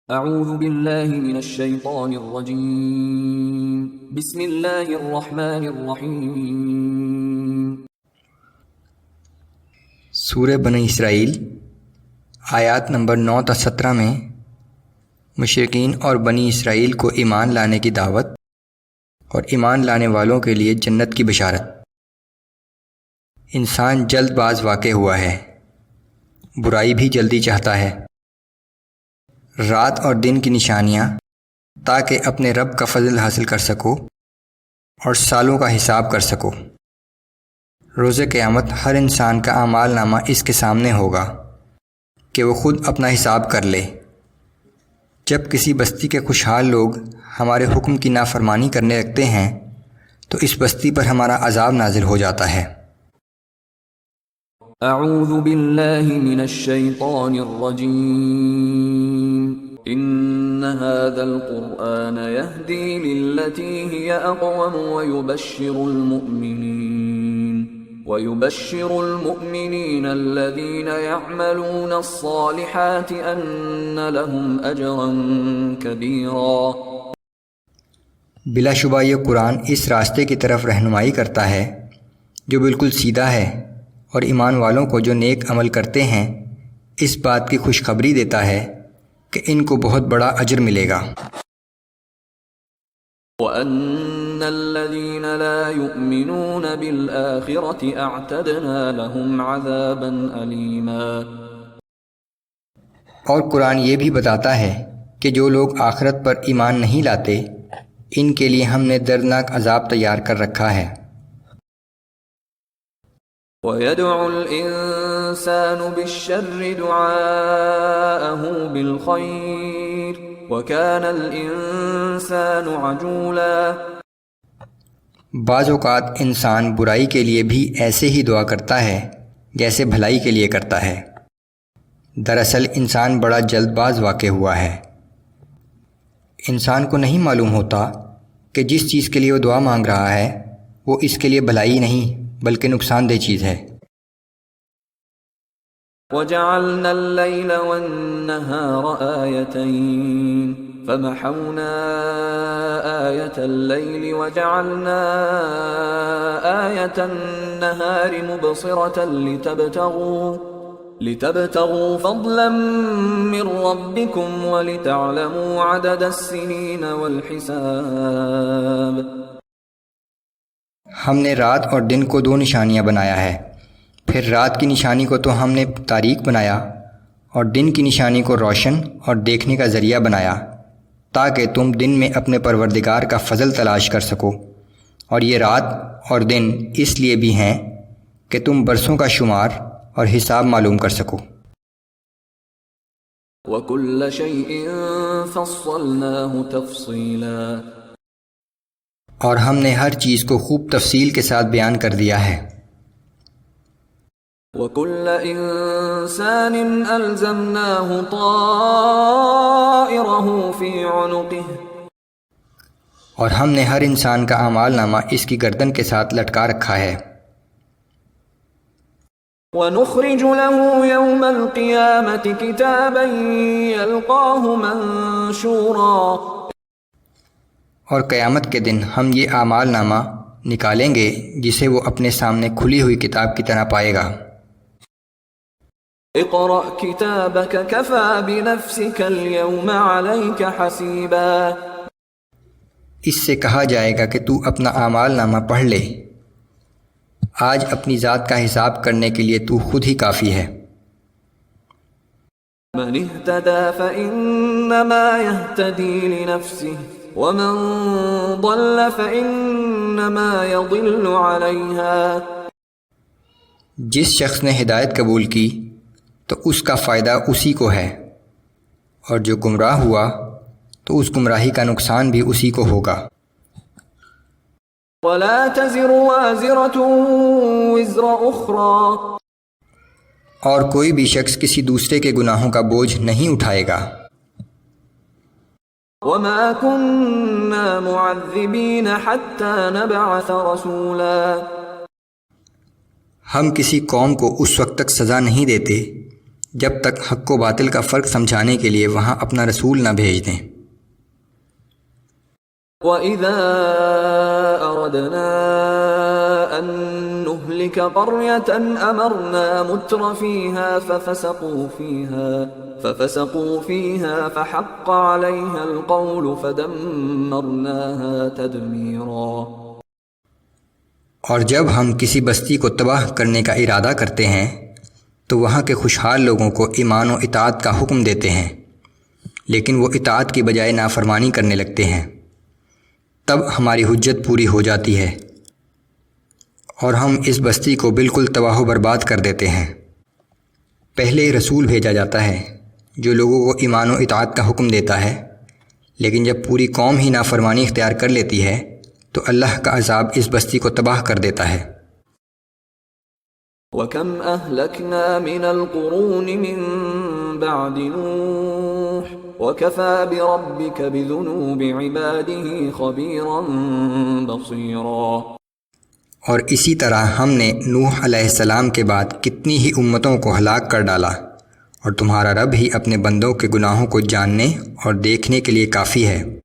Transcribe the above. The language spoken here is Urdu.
اعوذ باللہ من الشیطان الرجیم بسم اللہ الرحمن الرحیم۔ سورہ بنی اسرائیل آیات نمبر 9 تا 17 میں مشرکین اور بنی اسرائیل کو ایمان لانے کی دعوت اور ایمان لانے والوں کے لیے جنت کی بشارت۔ انسان جلد باز واقع ہوا ہے، برائی بھی جلدی چاہتا ہے۔ رات اور دن کی نشانیاں تاکہ اپنے رب کا فضل حاصل کر سکو اور سالوں کا حساب کر سکو۔ روز قیامت ہر انسان کا اعمال نامہ اس کے سامنے ہوگا کہ وہ خود اپنا حساب کر لے۔ جب کسی بستی کے خوشحال لوگ ہمارے حکم کی نافرمانی کرنے لگتے ہیں تو اس بستی پر ہمارا عذاب نازل ہو جاتا ہے۔ اعوذ باللہ من الشیطان الرجیم ان هذا القرآن يهدي للتي هي اقوم ويبشر المؤمنين الذين يعملون الصالحات ان لهم اجرا كبيرا۔ بلا شبہ یہ قرآن اس راستے کی طرف رہنمائی کرتا ہے جو بالکل سیدھا ہے، اور ایمان والوں کو جو نیک عمل کرتے ہیں اس بات کی خوشخبری دیتا ہے کہ ان کو بہت بڑا اجر ملے گا۔ وَأَنَّ الَّذِينَ لَا يُؤْمِنُونَ بِالْآخِرَةِ أَعْتَدْنَا لَهُمْ عَذَابًا أَلِيمًا۔ اور قرآن یہ بھی بتاتا ہے کہ جو لوگ آخرت پر ایمان نہیں لاتے ان کے لیے ہم نے دردناک عذاب تیار کر رکھا ہے۔ وَيَدْعُ الْإِنسَانُ بِالشَّرِّ دُعَاءَهُ بِالْخَيْرِ وَكَانَ الْإِنسَانُ عَجُولًا۔ بعض اوقات انسان برائی کے لیے بھی ایسے ہی دعا کرتا ہے جیسے بھلائی کے لیے کرتا ہے۔ دراصل انسان بڑا جلد باز واقع ہوا ہے۔ انسان کو نہیں معلوم ہوتا کہ جس چیز کے لیے وہ دعا مانگ رہا ہے وہ اس کے لیے بھلائی نہیں بلکہ نقصان دہ چیز ہے۔ وَجَعَلْنَا اللَّيْلَ وَالنَّهَارَ آيَتَيْنِ فَمَحَوْنَا آيَةَ اللَّيْلِ وَجَعَلْنَا آيَةَ النَّهَارِ مُبْصِرَةً لِتَبْتَغُوا فَضْلًا مِّن رَّبِّكُمْ وَلِتَعْلَمُوا عَدَدَ السِّنِينَ وَالْحِسَابَ۔ ہم نے رات اور دن کو دو نشانیاں بنایا ہے، پھر رات کی نشانی کو تو ہم نے تاریک بنایا اور دن کی نشانی کو روشن اور دیکھنے کا ذریعہ بنایا تاکہ تم دن میں اپنے پروردگار کا فضل تلاش کر سکو، اور یہ رات اور دن اس لیے بھی ہیں کہ تم برسوں کا شمار اور حساب معلوم کر سکو۔ وَكُلَّ شَيْءٍ فَصَّلْنَاهُ تَفْصِيلًا۔ اور ہم نے ہر چیز کو خوب تفصیل کے ساتھ بیان کر دیا ہے۔ وَكُلَّ إِنسَانٍ أَلْزَمْنَاهُ طَائِرَهُ فِي عُنُقِهِ۔ اور ہم نے ہر انسان کا اعمال نامہ اس کی گردن کے ساتھ لٹکا رکھا ہے۔ وَنُخْرِجُ لَهُ يَوْمَ الْقِيَامَةِ كِتَابًا يَلْقَاهُ مَنشُورًا۔ اور قیامت کے دن ہم یہ اعمال نامہ نکالیں گے جسے وہ اپنے سامنے کھلی ہوئی کتاب کی طرح پائے گا۔ اقرأ كتابك كفى بنفسك اليوم عليك حسيبا۔ اس سے کہا جائے گا کہ تو اپنا اعمال نامہ پڑھ لے، آج اپنی ذات کا حساب کرنے کے لیے تو خود ہی کافی ہے۔ من اهتدى فإنما يهتدي لنفسه ومن ضل فإنما يضل عليها۔ جس شخص نے ہدایت قبول کی تو اس کا فائدہ اسی کو ہے، اور جو گمراہ ہوا تو اس گمراہی کا نقصان بھی اسی کو ہوگا۔ وَلَا تَزِرُ وَازِرَةٌ وِزْرَ أُخْرَى۔ اور کوئی بھی شخص کسی دوسرے کے گناہوں کا بوجھ نہیں اٹھائے گا۔ وَمَا كُنَّا مُعَذِّبِينَ حَتَّى نَبْعَثَ رَسُولًا۔ ہم کسی قوم کو اس وقت تک سزا نہیں دیتے جب تک حق و باطل کا فرق سمجھانے کے لیے وہاں اپنا رسول نہ بھیج دیں۔ وَإِذَا أَرَدْنَا أَن نُهْلِكَ قَرْيَةً أَمَرْنَا مُتْرَ فِيهَا فَفَسَقُوا فِيهَا فَحَقَّ عَلَيْهَا الْقَوْلُ فَدَمَّرْنَاهَا تَدْمِيرًا۔ اور جب ہم کسی بستی کو تباہ کرنے کا ارادہ کرتے ہیں تو وہاں کے خوشحال لوگوں کو ایمان و اطاعت کا حکم دیتے ہیں، لیکن وہ اطاعت کی بجائے نافرمانی کرنے لگتے ہیں، تب ہماری حجت پوری ہو جاتی ہے اور ہم اس بستی کو بالکل تباہ و برباد کر دیتے ہیں۔ پہلے رسول بھیجا جاتا ہے جو لوگوں کو ایمان و اطاعت کا حکم دیتا ہے، لیکن جب پوری قوم ہی نافرمانی اختیار کر لیتی ہے تو اللہ کا عذاب اس بستی کو تباہ کر دیتا ہے۔ وَكَمْ أَهْلَكْنَا مِنَ الْقُرُونِ مِنْ بَعْدِ نُوحٍ وَكَفَى بِرَبِّكَ بِذُنُوبِ عِبَادِهِ خَبِيرًا بَصِيرًا۔ اور اسی طرح ہم نے نوح علیہ السلام کے بعد کتنی ہی امتوں کو ہلاک کر ڈالا، اور تمہارا رب ہی اپنے بندوں کے گناہوں کو جاننے اور دیکھنے کے لیے کافی ہے۔